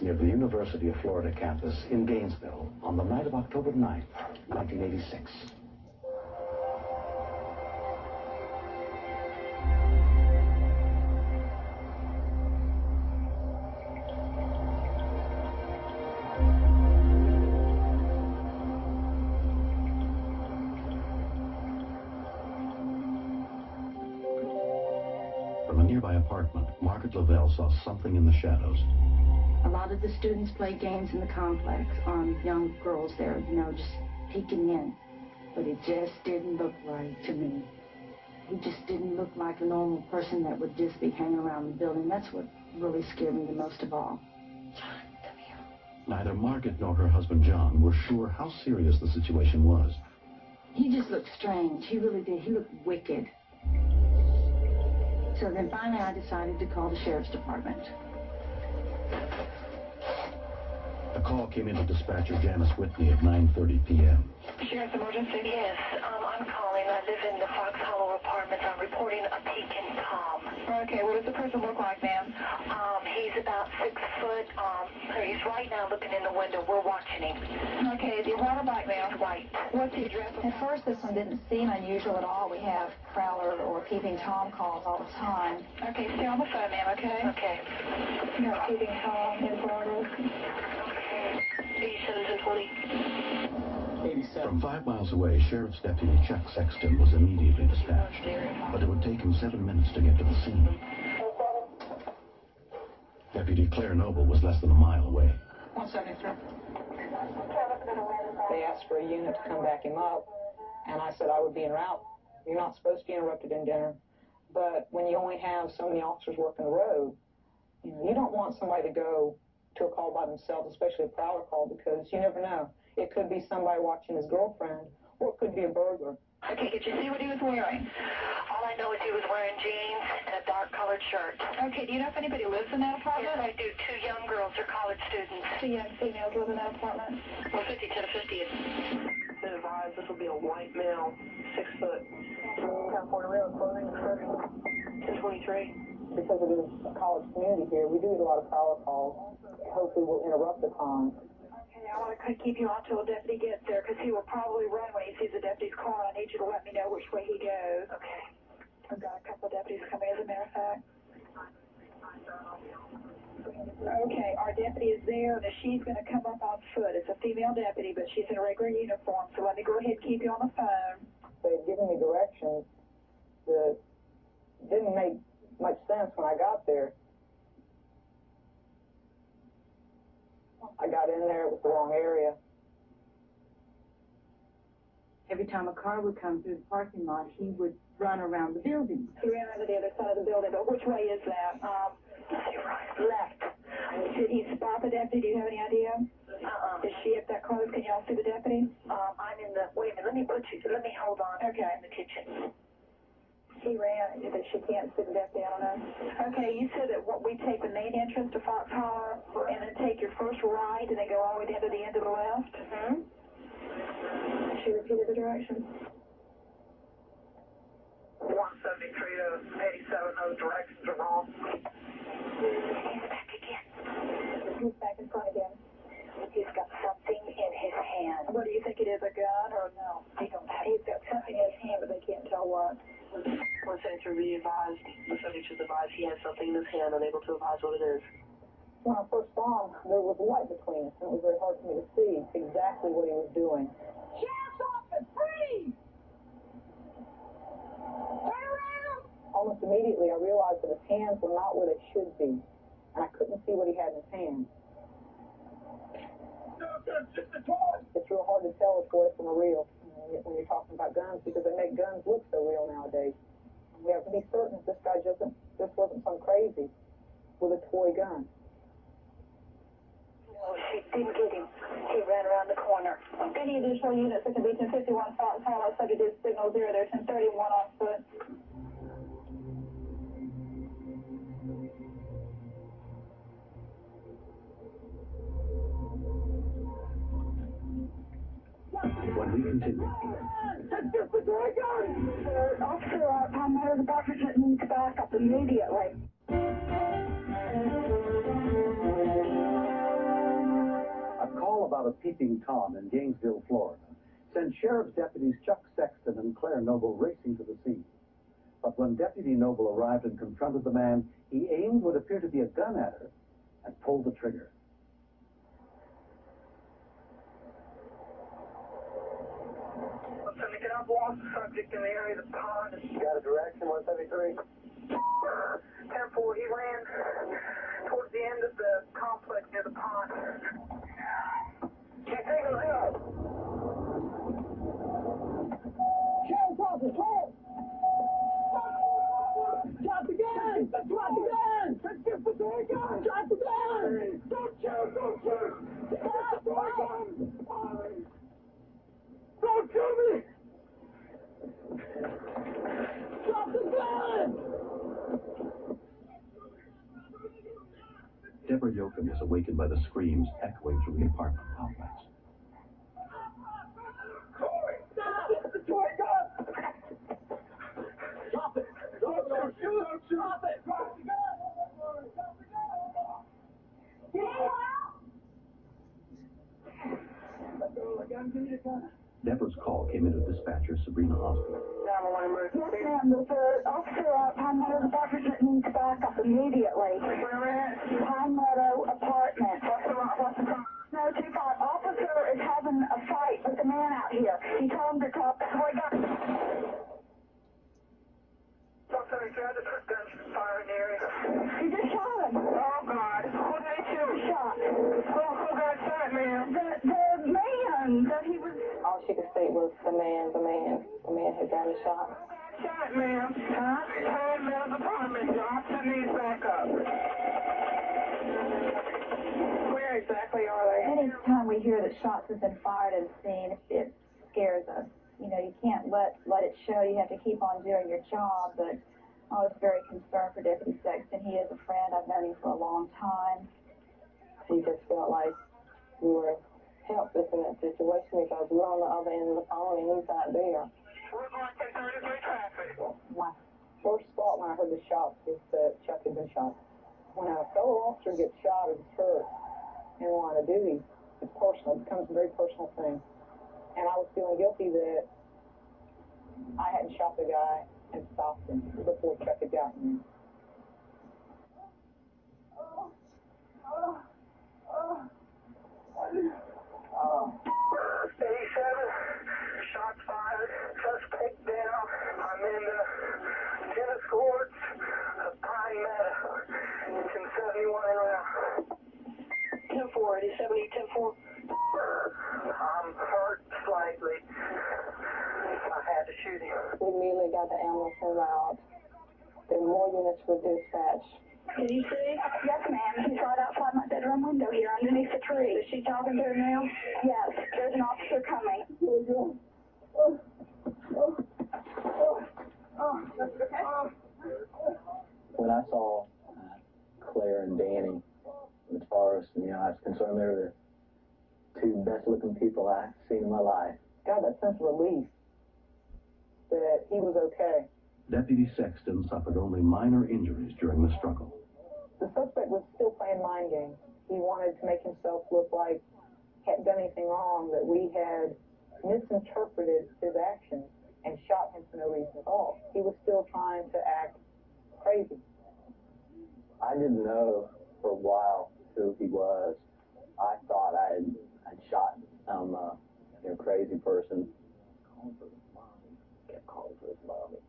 near the University of Florida campus in Gainesville on the night of October 9th, 1986. From a nearby apartment, Margaret Lavelle saw something in the shadows. A lot of the students played games in the complex on young girls there, you know, just peeking in. But it just didn't look right to me. He just didn't look like a normal person that would just be hanging around the building. That's what really scared me the most of all. John, come here. Neither Margaret nor her husband John were sure how serious the situation was. He just looked strange. He really did. He looked wicked. So then finally I decided to call the sheriff's department. A call came into dispatcher Janice Whitney at 9:30 p.m. Sheriff's emergency? Yes, I'm calling. I live in the Fox Hollow Apartments. I'm reporting a peeking Tom. Okay, what does the person look like, ma'am? He's about 6 foot. He's right now looking in the window. We're watching him. Okay, is he white or black, ma'am? White. What's the address? At first, this one didn't seem unusual at all. We have prowler or peeping Tom calls all the time. Okay, stay on the phone, ma'am, okay? Okay. You know, peeping Tom in progress. 8720. From 5 miles away, Sheriff's Deputy Chuck Sexton was immediately dispatched, but it would take him 7 minutes to get to the scene. Deputy Claire Noble was less than a mile away. 173. They asked for a unit to come back him up, and I said I would be en route. You're not supposed to be interrupted in dinner, but when you only have so many officers working the road, you don't want somebody to go to a call by themselves, especially a prowler call, because you never know. It could be somebody watching his girlfriend, or it could be a burglar. Okay, did you see what he was wearing? All I know is he was wearing jeans and a dark-colored shirt. Okay, do you know if anybody lives in that apartment? Yes, I do. 2 young girls. They're college students. 2 young females live in that apartment? 150 to the 50th. Been advised this will be a white male, 6 foot. 1040 clothing description. 1023. Because it is a college community here, we do get a lot of prowler calls. Hopefully we'll interrupt the con. Okay, I want to keep you on till the deputy gets there, because he will probably run when he sees the deputy's car. I need you to let me know which way he goes. Okay. I've got a couple of deputies coming, as a matter of fact. Okay, our deputy is there, and she's going to come up on foot. It's a female deputy, but she's in a regular uniform, so let me go ahead and keep you on the phone. They had given me directions that didn't make much sense when I got there. I got in there, it was the wrong area. Every time a car would come through the parking lot, he would run around the building. He ran around to the other side of the building, but which way is that? Left. Did he spot the deputy? Do you have any idea? Is she up that close? Can y'all see the deputy? I'm in the, wait a minute, let me hold on. Okay. In the kitchen. He ran, that she can't see the deputy, I don't know. Okay, you said that we take the main entrance to Fox Hollow, and then take your first right, and then go all the way down to the end of the left? Mm-hmm. She repeated the directions. 173 to 87, those directions are wrong. He's back again. He's back in front again. He's got something in his hand. What do you think it is, a gun or no? I don't have. He's got something in his hand, but they can't tell what. 173 be advised. The subject is advised he has something in his hand, unable to advise what it is. When I first saw him, there was light between us, and it was very hard for me to see exactly what he was doing. Sheriff's office, freeze! Turn around! Almost immediately, I realized that his hands were not where they should be, and I couldn't see what he had in his hand. It's real hard to tell a toy from a real when you're talking about guns, because they make guns look so real nowadays. We have to be certain that this guy just wasn't some crazy with a toy gun. No, she didn't get him. He ran around the corner. Any additional units that can be 1051 Fox Hollow, subject is signal 0 there, 1031 on foot. When we continue. Officer, our mayor's department needs backup immediately. about a peeping Tom in Gainesville, Florida, sent Sheriff's deputies Chuck Sexton and Claire Noble racing to the scene. But when Deputy Noble arrived and confronted the man, he aimed what appeared to be a gun at her and pulled the trigger. Can I've lost the subject in the area of the pond. Got a direction, 173? 10-4, he ran towards the end of the complex near the pond. Can't take it up. Sheriff's office, clear! Drop the gun! Drop the gun! Let's the toy gun! Drop the gun! Don't shoot! Don't shoot! Stop the toy gun! Don't shoot me! Drop the gun! Deborah Yoakum is awakened by the screams echoing through the apartment complex. Stop the toy gun! Drop it! Don't shoot! Don't shoot! Drop it! Drop the gun! Drop the gun! Get out! Let go of the gun. Give me the gun. Deborah's call came into dispatcher Sabrina Hospital. 911 emergency. Yes, ma'am. There's an officer at Pine Meadow Apartment that needs backup immediately. Where at? Pine Meadow Apartment. What's the problem? No, 25. Officer is having a fight with the man out here. He told him to talk. That's what he got. 173, I just heard gunfire in the area. He just shot him. Oh, God. Who did he shoot? Shot. Who got shot, ma'am? The man that he was... All she could say was the man had gotten shot. Shot, ma'am. Huh? Pine Meadows Apartment. Your officer needs backup. Where exactly are they? Anytime we hear that shots have been fired at a scene, it scares us. You know, you can't let it show. You have to keep on doing your job. But I was very concerned for Deputy Sexton. He is a friend. I've known him for a long time. We just felt like we were helpless in that situation because we're on the other end of the phone and he's not there. We're going to 33 traffic. My first thought when I heard the shots was that Chuck had been shot. When a fellow officer gets shot or gets hurt in the line of duty, it's personal. It becomes a very personal thing. And I was feeling guilty that I hadn't shot the guy and stopped him before Chuck had gotten him. 87, shots fired, suspect down. I'm in the tennis courts of Pine Meadow. It's in 71 and around. 10-4, 87, 10-4. I'm hurt slightly. I had to shoot him. We immediately got the ambulance en route. There were more units were dispatched. Can you see? Yes, ma'am. He's right outside my bedroom window here underneath the tree. Is she talking to him now? Yes, there's an officer coming. When I saw Claire and Danny, as far as, I was concerned, they were the two best-looking people I've seen in my life. Got that sense of relief that he was okay. Deputy Sexton suffered only minor injuries during the struggle. The suspect was still playing mind games. He wanted to make himself look like he hadn't done anything wrong, that we had misinterpreted his actions and shot him for no reason at all. He was still trying to act crazy. I didn't know for a while who he was. I thought I'd shot some crazy person. Kept calling for his mommy.